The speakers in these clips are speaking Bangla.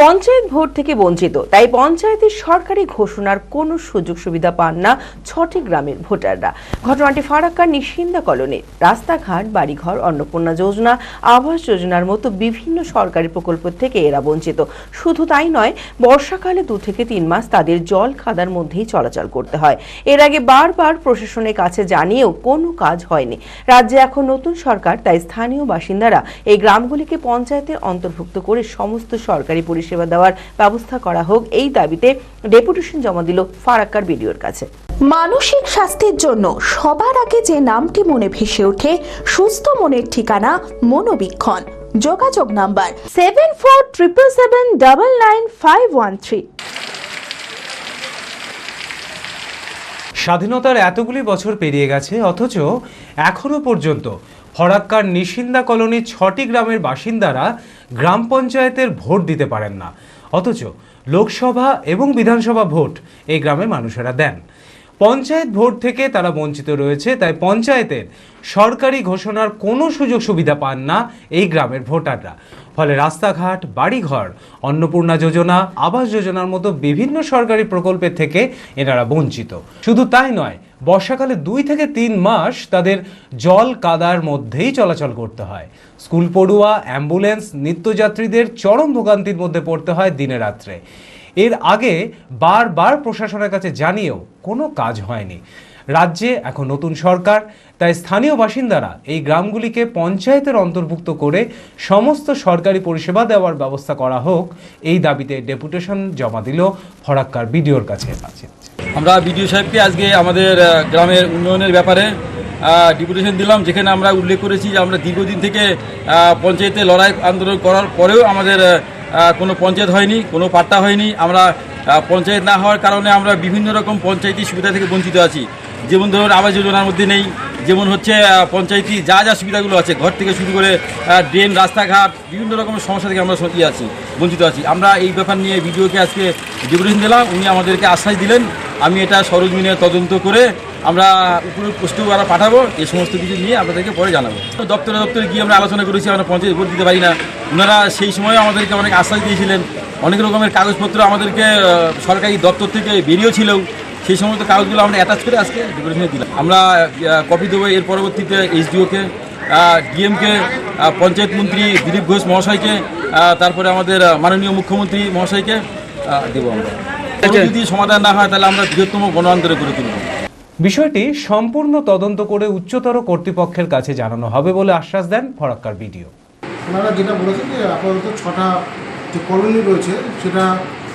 পঞ্চায়েত ভোট থেকে বঞ্চিত, তাই পঞ্চায়েতের সরকারি ঘোষণার কোনো সুযোগ সুবিধা পান না ৬টি গ্রামের ভোটাররা। ঘটনাটি ফারাক্কার নিশিন্দা কলোনির। রাস্তাঘাট, বাড়িঘর, অন্নপূর্ণা যোজনা, আবাস যোজনার মতো বিভিন্ন সরকারি প্রকল্প থেকে এরা বঞ্চিত। শুধু তাই নয়, বর্ষাকালে 2 থেকে 3 মাস তাদের জল কাদার মধ্যেই চলাচল করতে হয়। এর আগে বারবার প্রশাসনের কাছে জানিয়েও কোনো কাজ হয়নি। রাজ্যে এখন নতুন সরকার, তাই স্থানীয় বাসিন্দারা এই গ্রামগুলিকে পঞ্চায়েতের অন্তর্ভুক্ত করে সমস্ত সরকারি পরিষেবা দেওয়ার ব্যবস্থা করা হোক, এই দাবিতে ডেপুটেশন জমা দিল ফারাক্কার বিডিওর কাছে। মানসিক স্বাস্থ্যের জন্য সবার আগে যে নামটি মনে ভেসে ওঠে, সুস্থ মনের ঠিকানা মনোবীক্ষণ। যোগাযোগ নাম্বার 7477799513। স্বাধীনতার এতগুলি বছর পেরিয়ে গেছে, অথচ এখনো পর্যন্ত ফরাক্কার নিশিন্দা কলোনির 6টি গ্রামের বাসিন্দারা গ্রাম পঞ্চায়েতের ভোট দিতে পারেন না। অথচ লোকসভা এবং বিধানসভা ভোট এই গ্রামের মানুষেরা দেন। পঞ্চায়েত ভোট থেকে তারা বঞ্চিত রয়েছে, তাই পঞ্চায়েতের সরকারি ঘোষণার কোনো সুযোগ সুবিধা পান না এই গ্রামের ভোটাররা। ফলে রাস্তাঘাট, বাড়িঘর, অন্নপূর্ণা যোজনা, আবাস যোজনার মতো বিভিন্ন সরকারি প্রকল্পের থেকে এনারা বঞ্চিত। শুধু তাই নয়, বর্ষাকালে 2 থেকে 3 মাস তাদের জল কাদার মধ্যেই চলাচল করতে হয়। স্কুল পড়ুয়া, অ্যাম্বুলেন্স, নিত্যযাত্রীদের চরম ভোগান্তির মধ্যে পড়তে হয় দিনে রাত্রে। এর আগে বারবার প্রশাসনের কাছে জানিয়েও কোনো কাজ হয়নি। রাজ্যে এখন নতুন সরকার, তাই স্থানীয় বাসিন্দারা এই গ্রামগুলিকে পঞ্চায়েতের অন্তর্ভুক্ত করে সমস্ত সরকারি পরিষেবা দেওয়ার ব্যবস্থা করা হোক, এই দাবিতে ডেপুটেশন জমা দিল ফরাক্কার বিডিওর কাছে। আমরা বিডিও সাহেবকে আজকে আমাদের গ্রামের উন্নয়নের ব্যাপারে ডেপুটেশন দিলাম, যেখানে আমরা উল্লেখ করেছি যে আমরা দীর্ঘদিন থেকে পঞ্চায়েতে লড়াই আন্দোলন করার পরেও আমাদের কোনো পঞ্চায়েত হয়নি, কোনো পাট্টা হয়নি। আমরা পঞ্চায়েত না হওয়ার কারণে আমরা বিভিন্ন রকম পঞ্চায়েতি সুবিধা থেকে বঞ্চিত আছি। যেমন ধরুন আবাস যোজনার মধ্যে নেই, যেমন হচ্ছে পঞ্চায়েতি যা যা সুবিধাগুলো আছে, ঘর থেকে শুরু করে ড্রেন, রাস্তাঘাট, বিভিন্ন রকমের সমস্যা থেকে আমরা বঞ্চিত আছি। আমরা এই ব্যাপার নিয়ে ভিডিওকে আজকে ডেপুটেশন দিলাম। উনি আমাদেরকে আশ্বাস দিলেন, আমি এটা সরজমিনে তদন্ত করে আমরা উপরে পোস্টেও আমরা পাঠাবো। এই সমস্ত কিছু নিয়ে আপনাদেরকে পরে জানাবো। দপ্তরে গিয়ে আমরা আলোচনা করেছি, আমরা পঞ্চায়েত ভোট দিতে পারি না। ওনারা সেই সময় আমাদেরকে অনেক আশ্বাস দিয়েছিলেন, অনেক রকমের কাগজপত্র আমাদেরকে সরকারি দপ্তর থেকে বেরিয়েছিলেও, সেই সমস্ত কাগজগুলো আমরা অ্যাটাচ করে আজকে ডেপুটেশনে দিলাম। আমরা কপি দেবো এর পরবর্তীতে এসডিওকে, ডিএমকে, পঞ্চায়েত মন্ত্রী দিলীপ ঘোষ মহাশয়কে, তারপরে আমাদের মাননীয় মুখ্যমন্ত্রী মহাশয়কে দেবো। আমরা যদি সমাধান না হয় তাহলে আমরা বৃহত্তম গণ আন্দোলন করে তুলব। বিষয়টি সম্পূর্ণ তদন্ত করে উচ্চতর কর্তৃপক্ষের কাছে জানানো হবে বলে আশ্বাস দেন ফরাক্কার বিডিও। ওনারা যেটা বলেছেন যে আপাতত 6টা যে কলোনি রয়েছে সেটা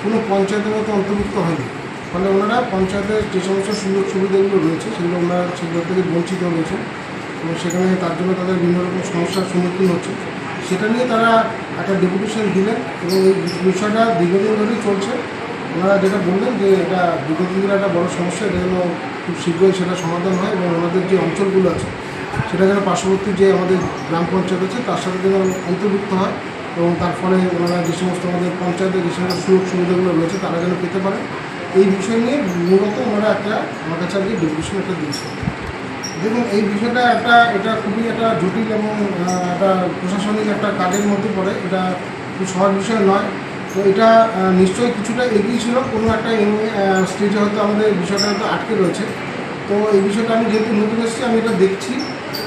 কোনো পঞ্চায়েতের মতো অন্তর্ভুক্ত হয়নি। ফলে ওনারা পঞ্চায়েতের যে সমস্ত সুযোগ সুবিধাগুলো রয়েছে সেগুলো ওনারা সেগুলো থেকে বঞ্চিত রয়েছে এবং সেখানে তার জন্য তাদের বিভিন্ন রকম সমস্যার সম্মুখীন হচ্ছে। সেটা নিয়ে তারা একটা ডেপুটেশন দিলেন এবং এই বিষয়টা দীর্ঘদিন ধরেই চলছে। ওনারা যেটা বললেন যে এটা দীর্ঘদিন ধরে একটা বড়ো সমস্যা, এটা যেন খুব শীঘ্রই সেটা সমাধান হয় এবং ওনাদের যে অঞ্চলগুলো আছে সেটা যেন পার্শ্ববর্তী যে আমাদের গ্রাম পঞ্চায়েত আছে তার সাথে যেন অন্তর্ভুক্ত হয় এবং তার ফলে ওনারা যে সমস্ত আমাদের পঞ্চায়েতের যে সমস্ত সুযোগ সুবিধাগুলো রয়েছে তারা যেন পেতে পারে, এই বিষয় নিয়ে মূলত ওনারা আমার কাছে আজকে ডেপুটেশন একটা দিয়েছে। দেখুন, এই বিষয়টা এটা খুবই একটা জটিল এবং একটা প্রশাসনিক একটা কাজের মধ্যে পড়ে, এটা খুব সহজ বিষয় নয়। তো এটা নিশ্চয়ই কিছুটা এগিয়ে ছিল, কোনো একটা স্টেজে হয়তো আমাদের বিষয়টা হয়তো আটকে রয়েছে। তো এই বিষয়টা আমি যেহেতু নতুন এসেছি, আমি এটা দেখছি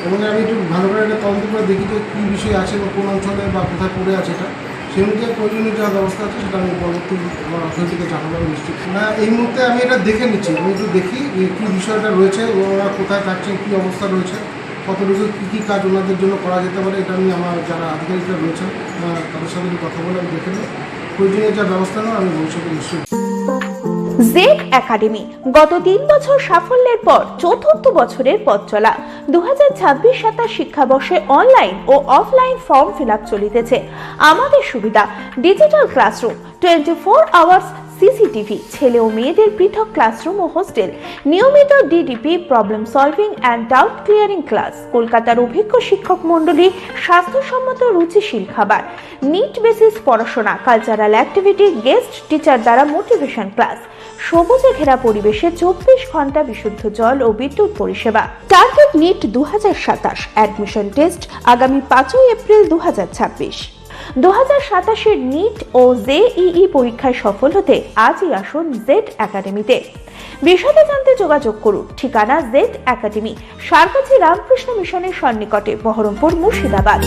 এবং আমি একটু ভালো করে একটা তদন্ত করে দেখি যে কী বিষয় আছে বা কোন অঞ্চলে বা কোথায় পড়ে আছে এটা, সেই অনুযায়ী প্রয়োজনীয় যা ব্যবস্থা আছে সেটা আমি পরবর্তী আমার অথরিটিকে জানাবো নিশ্চিত। না, এই মুহূর্তে আমি এটা দেখে নিচ্ছি, আমি একটু দেখি যে কী বিষয়টা রয়েছে, ওরা কোথায় থাকছেন, কী অবস্থা রয়েছে, কতটুকু কী কী কাজ ওনাদের জন্য করা যেতে পারে, এটা আমি আমার যারা আধিকারিকরা রয়েছেন তাদের সাথে কথা বলে আমি দেখে নিই। প্রয়োজনীয় যা ব্যবস্থা নেওয়া আমি ভবিষ্যতে নিশ্চয়ই। জেড একাডেমি গত 3 বছর সাফল্যের পর 4র্থ বছরের পথ চলা। 2026-27 শিক্ষাবর্ষে অনলাইন ও অফলাইন ফর্ম ফিল-আপ চলিতেছে। আমাদের সুবিধা ডিজিটাল ক্লাসরুম, 24 আওয়ার্স সিসিটিভি, ছেলে ও মেয়েদের পৃথক ক্লাসরুম ও হোস্টেল, নিয়মিত DDP, problem solving and doubt clearing class, কলকাতার অভিজ্ঞ শিক্ষক মন্ডলী, স্বাস্থ্যসম্মত রুচিশীল খাবার, নিট বেসিস পড়াশোনা, কালচারাল অ্যাক্টিভিটি, গেস্ট টিচার দ্বারা মোটিভেশন ক্লাস, সবুজে ঘেরা পরিবেশে 24 ঘন্টা বিশুদ্ধ জল ও বিদ্যুৎ পরিষেবা। টার্গেট নিট 2027, অ্যাডমিশন টেস্ট আগামী 5 এপ্রিল 2026। 2027 নিট ও জেইই পরীক্ষায় সফল হতে আজই আসুন জেড একাডেমিতে। বিশদে জানতে যোগাযোগ করুন। ঠিকানা জেড একাডেমি, সারকাছি রামকৃষ্ণ মিশনের সন্নিকটে, বহরমপুর, মুর্শিদাবাদ।